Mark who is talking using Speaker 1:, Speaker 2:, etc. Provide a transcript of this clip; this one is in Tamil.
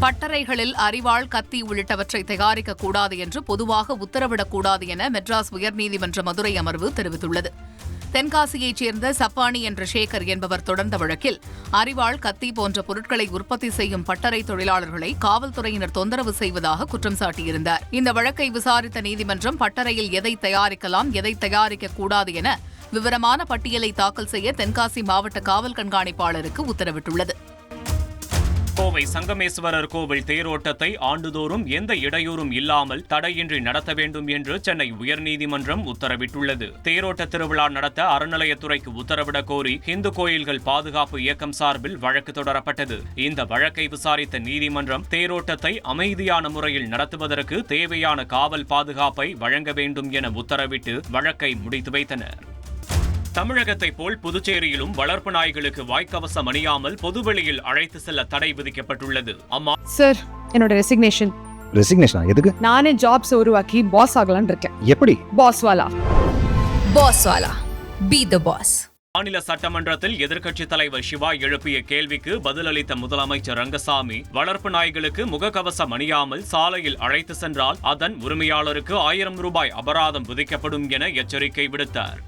Speaker 1: பட்டறைகளில் அரிவாள், கத்தி உள்ளிட்டவற்றை தயாரிக்கக்கூடாது என்று பொதுவாக உத்தரவிடக்கூடாது என மெட்ராஸ் உயர்நீதிமன்ற மதுரை அமர்வு தெரிவித்துள்ளது. தென்காசியைச் சேர்ந்த சப்பானி என்ற சேகர் என்பவர் தொடர்ந்த வழக்கில் அரிவாள், கத்தி போன்ற பொருட்களை உற்பத்தி செய்யும் பட்டறை தொழிலாளர்களை காவல்துறையினர் தொந்தரவு செய்வதாக குற்றம் சாட்டியிருந்தார். இந்த வழக்கை விசாரித்த நீதிமன்றம் பட்டறையில் எதை தயாரிக்கலாம், எதை தயாரிக்கக்கூடாது என விவரமான பட்டியலை தாக்கல் செய்ய தென்காசி மாவட்ட காவல் கண்காணிப்பாளருக்கு உத்தரவிட்டுள்ளது.
Speaker 2: கோவை சங்கமேஸ்வரர் கோவில் தேரோட்டத்தை ஆண்டுதோறும் எந்த இடையூறும் இல்லாமல் தடையின்றி நடத்த வேண்டும் என்று சென்னை உயர்நீதிமன்றம் உத்தரவிட்டுள்ளது. தேரோட்ட திருவிழா நடத்த அறநிலையத்துறைக்கு உத்தரவிடக் கோரி இந்து கோயில்கள் பாதுகாப்பு இயக்கம் சார்பில் வழக்கு தொடரப்பட்டது. இந்த வழக்கை விசாரித்த நீதிமன்றம் தேரோட்டத்தை அமைதியான முறையில் நடத்துவதற்கு தேவையான காவல் பாதுகாப்பை வழங்க வேண்டும் என உத்தரவிட்டு வழக்கை முடித்து வைத்தனர். தமிழகத்தைப் போல் புதுச்சேரியிலும் வளர்ப்பு நாய்களுக்கு வாய்க்கவசம் அணியாமல் பொதுவெளியில் அழைத்து செல்ல தடை விதிக்கப்பட்டுள்ளது. அம்மா
Speaker 3: சார், என்னோட ரெசிக்னேஷன் எதுக்கு? நானே ஜாப்ஸ் உருவாக்கி பாஸ் ஆகலாம்னு இருக்கேன். எப்படி? பாஸ்வாலா பி தி பாஸ்.
Speaker 2: மாநில சட்டமன்றத்தில் எதிர்க்கட்சித் தலைவர் சிவா எழுப்பிய கேள்விக்கு பதிலளித்த முதலமைச்சர் ரங்கசாமி, வளர்ப்பு நாய்களுக்கு முகக்கவசம் அணியாமல் சாலையில் அழைத்து சென்றால் அதன் உரிமையாளருக்கு 1000 ரூபாய் அபராதம் விதிக்கப்படும் என எச்சரிக்கை விடுத்தார்.